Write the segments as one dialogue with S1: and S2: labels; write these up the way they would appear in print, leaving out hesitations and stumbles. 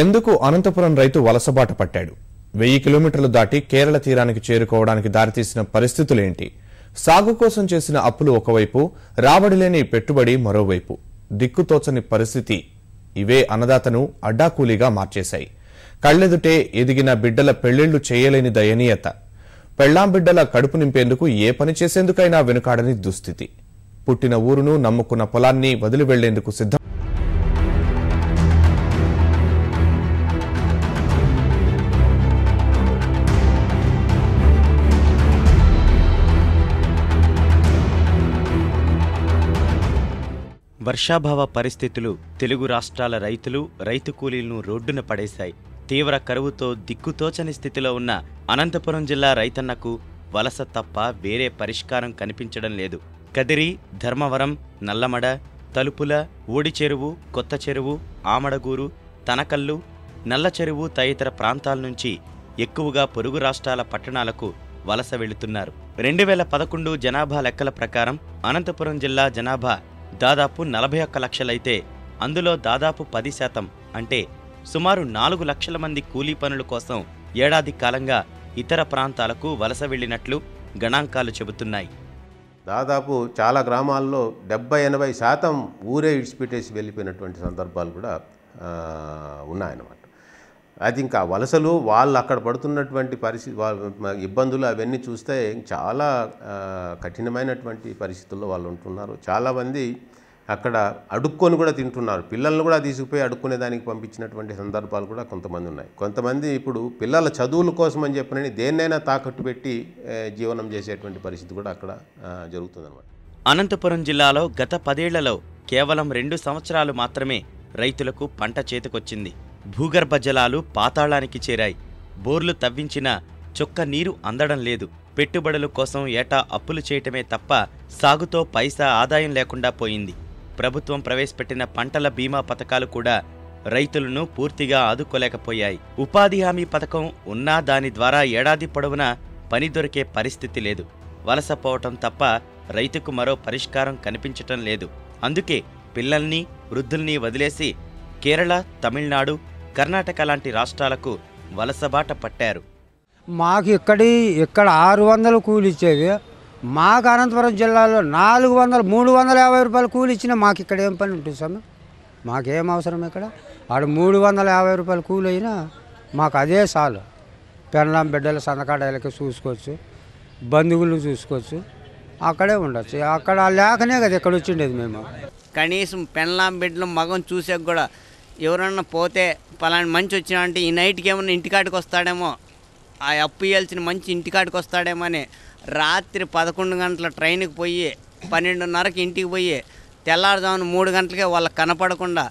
S1: ఎందుకు అనంతపురం రైతు వలసబాట పట్టాడు? 1000 కిలోమీటర్లు దాటి కేరళ తీరానికి చేరుకోవడానికి దారితీసిన పరిస్థితులేంటి? సాగు కోసం చేసిన అప్పులు ఒకవైపు, రాబడి లేని పెట్టుబడి మరోవైపు. దిక్కుతోచని పరిస్థితి. ఇవే అన్నదాతను అడ్డాకూలీగా మార్చేశాయి. కళ్లెదుటే ఎదిగిన బిడ్డల పెళ్లిళ్లు చేయలేని దయనీయత. పెళ్లాం బిడ్డల కడుపు నింపేందుకు ఏ పని చేసేందుకైనా వెనుకాడని దుస్థితి. పుట్టిన ఊరును, నమ్ముకున్న పొలాన్ని వదిలి వెళ్లేందుకు సిద్ధం.
S2: వర్షాభావ పరిస్థితులు తెలుగు రాష్ట్రాల రైతు కూలీలను రోడ్డున పడేశాయి. తీవ్ర కరువుతో దిక్కుతోచని స్థితిలో ఉన్న అనంతపురం జిల్లా రైతన్నకు వలస తప్ప వేరే పరిష్కారం కనిపించడం లేదు. కదిరి, ధర్మవరం, నల్లమడ, తలుపుల, ఊడిచెరువు, కొత్త చెరువు, ఆమడగూరు, తనకల్లు, నల్ల చెరువు తదితర ప్రాంతాల నుంచి ఎక్కువగా పొరుగు రాష్ట్రాల పట్టణాలకు వలస వెళుతున్నారు. 2011 జనాభా లెక్కల ప్రకారం అనంతపురం జిల్లా జనాభా దాదాపు 41 లక్షలైతే అందులో దాదాపు 10% అంటే సుమారు 4 లక్షల మంది కూలీ పనుల కోసం ఏడాది కాలంగా ఇతర ప్రాంతాలకు వలస వెళ్లినట్లు గణాంకాలు చెబుతున్నాయి.
S3: దాదాపు చాలా గ్రామాల్లో 70-80% ఊరే ఇడిచిపెట్టేసి వెళ్ళిపోయినటువంటి సందర్భాలు కూడా ఉన్నాయన్నమాట. అది ఇంకా వలసలు వాళ్ళు అక్కడ పడుతున్నటువంటి పరిస్థితి, ఇబ్బందులు అవన్నీ చూస్తే చాలా కఠినమైనటువంటి పరిస్థితుల్లో వాళ్ళు ఉంటున్నారు. చాలామంది అక్కడ అడుక్కొని కూడా తింటున్నారు. పిల్లలను కూడా తీసుకుపోయి అడుక్కునే దానికి పంపించినటువంటి సందర్భాలు కూడా కొంతమంది ఉన్నాయి. కొంతమంది ఇప్పుడు పిల్లల చదువుల కోసం అని చెప్పినని దేన్నైనా తాకట్టు పెట్టి జీవనం చేసేటువంటి పరిస్థితి కూడా అక్కడ జరుగుతుందన్నమాట.
S2: అనంతపురం జిల్లాలో గత 10 ఏళ్లలో కేవలం 2 సంవత్సరాలు మాత్రమే రైతులకు పంట చేతికొచ్చింది. భూగర్భ జలాలు పాతాళానికి చేరాయి. బోర్లు తవ్వించినా చొక్క నీరు అందడం లేదు. పెట్టుబడుల కోసం ఏటా అప్పులు చేయటమే తప్ప సాగుతో పైసా ఆదాయం లేకుండా పోయింది. ప్రభుత్వం ప్రవేశపెట్టిన పంటల బీమా పథకాలు కూడా రైతులను పూర్తిగా ఆదుకోలేకపోయాయి. ఉపాధి హామీ పథకం ఉన్నా దాని ద్వారా ఏడాది పొడవునా పని దొరికే పరిస్థితి లేదు. వలసపోవటం తప్ప రైతుకు మరో పరిష్కారం కనిపించటం లేదు. అందుకే పిల్లల్ని, వృద్ధుల్ని వదిలేసి కేరళ, తమిళనాడు, కర్ణాటక లాంటి రాష్ట్రాలకు వలసబాట పట్టారు.
S4: మాకు ఇక్కడ 600 కూలి ఇచ్చేవి. మాకు అనంతపురం జిల్లాలో 400, 350 రూపాయలు కూలి ఇచ్చినా మాకు ఇక్కడ ఏం పని ఉంటుంది స్వామి? మాకేం అవసరం? ఇక్కడ ఆడ 350 రూపాయలు కూలి అయినా మాకు అదే చాలు. పెళ్ళాం బిడ్డల సందకాడలకి చూసుకోవచ్చు, బంధువులు చూసుకోవచ్చు, అక్కడే ఉండొచ్చు. అక్కడ లేకనే కదా ఇక్కడ వచ్చిండేది. మేము
S5: కనీసం పెళ్ళాం బిడ్డలు మగం చూసే కూడా ఎవరన్నా పోతే పలాని మంచి వచ్చినా అంటే ఈ నైట్కి ఏమన్నా ఇంటికాడికి వస్తాడేమో, ఆ అప్పు ఇవ్వాల్సిన మంచి ఇంటికాడికి వస్తాడేమో అని రాత్రి 11 గంటల ట్రైన్కి పోయి 12:30కి ఇంటికి పోయి తెల్లారుజామున 3 గంటలకే వాళ్ళకి కనపడకుండా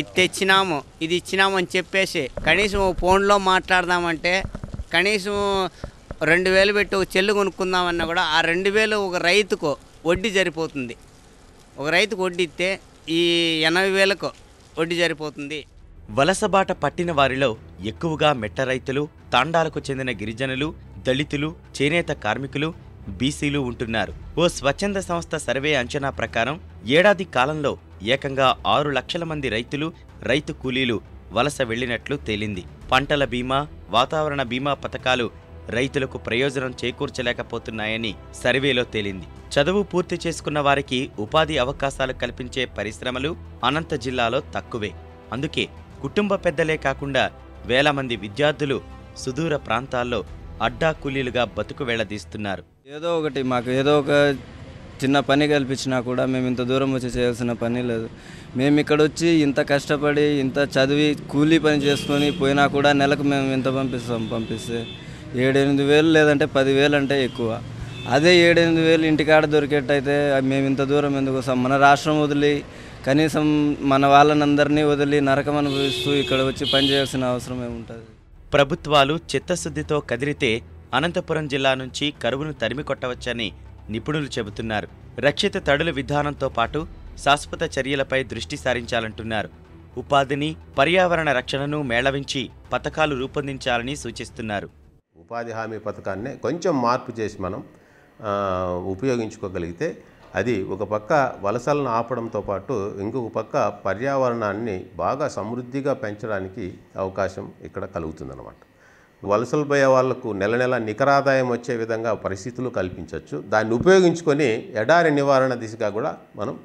S5: ఇది తెచ్చినాము, ఇది ఇచ్చినాము అని చెప్పేసి కనీసం ఫోన్లో మాట్లాడదామంటే కనీసం 2000 పెట్టి ఒక చెల్లు కొనుక్కుందామన్నా కూడా ఆ 2000 ఒక రైతుకు వడ్డీ సరిపోతుంది. ఒక రైతుకు వడ్డీ ఇస్తే ఈ 80,000కు వడ్డీ సరిపోతుంది.
S2: వలసబాట పట్టిన వారిలో ఎక్కువగా మెట్ట రైతులు, తాండాలకు చెందిన గిరిజనులు, దళితులు, చేనేత కార్మికులు, బీసీలు ఉంటున్నారు. ఓ స్వచ్ఛంద సంస్థ సర్వే అంచనా ప్రకారం ఏడాది కాలంలో ఏకంగా 6 లక్షల మంది రైతు కూలీలు వలస వెళ్లినట్లు తేలింది. పంటల బీమా, వాతావరణ బీమా పథకాలు రైతులకు ప్రయోజనం చేకూర్చలేకపోతున్నాయని సర్వేలో తేలింది. చదువు పూర్తి చేసుకున్న వారికి ఉపాధి అవకాశాలు కల్పించే పరిశ్రమలు అనంత జిల్లాలో తక్కువే. అందుకే కుటుంబ పెద్దలే కాకుండా వేల మంది విద్యార్థులు సుదూర ప్రాంతాల్లో అడ్డా కూలీలుగా బతుకు వెళ్లదీస్తున్నారు.
S6: మాకు ఏదో ఒక చిన్న పని కల్పించినా కూడా మేము ఇంత దూరం వచ్చి చేయాల్సిన పని లేదు. మేము ఇక్కడ వచ్చి ఇంత కష్టపడి ఇంత చదివి కూలీ పని చేసుకొని పోయినా కూడా నెలకు మేము ఎంత పంపిస్తే 7-8 వేలు లేదంటే 10,000 అంటే ఎక్కువ. అదే 7-8 వేలు ఇంటికాడ దొరికేటైతే మేము ఇంత దూరం ఎందుకు వస్తాం? మన రాష్ట్రం వదిలి కనీసం మన వాళ్ళనందరినీ వదిలి నరకం అనుభవిస్తూ ఇక్కడ వచ్చి పని చేయాల్సిన అవసరం ఏముంటుంది?
S2: ప్రభుత్వాలు చిత్తశుద్ధితో కదిరితే అనంతపురం జిల్లా నుంచి కరువును తరిమి కొట్టవచ్చని నిపుణులు చెబుతున్నారు. రక్షిత తడుల విధానంతో పాటు శాశ్వత చర్యలపై దృష్టి సారించాలంటున్నారు. ఉపాధిని, పర్యావరణ రక్షణను మేళవించి పథకాలు రూపొందించాలని సూచిస్తున్నారు.
S3: ఉపాధి హామీ పథకాన్ని కొంచెం మార్పు చేసి మనం ఉపయోగించుకోగలిగితే అది ఒక పక్క వలసలను ఆపడంతో పాటు ఇంకొక పక్క పర్యావరణాన్ని బాగా సమృద్ధిగా పెంచడానికి అవకాశం ఇక్కడ కలుగుతుందన్నమాట. వలసలు పోయే వాళ్లకు నెల నెల నికరాదాయం వచ్చే విధంగా పరిస్థితులు కల్పించవచ్చు. దాన్ని ఉపయోగించుకొని ఎడారి నివారణ దిశగా కూడా మనం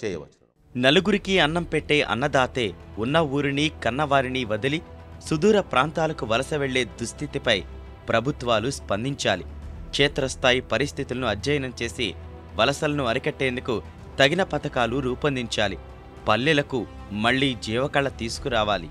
S3: చేయవచ్చు.
S2: నలుగురికి అన్నం పెట్టే అన్నదాతే ఉన్న ఊరిని కన్నవారిని వదిలి సుదూర ప్రాంతాలకు వలస వెళ్లే దుస్థితిపై ప్రభుత్వాలు స్పందించాలి. క్షేత్రస్థాయి పరిస్థితులను అధ్యయనం చేసి వలసలను అరికట్టేందుకు తగిన పథకాలు రూపొందించాలి. పల్లెలకు మళ్లీ జీవకళ తీసుకురావాలి.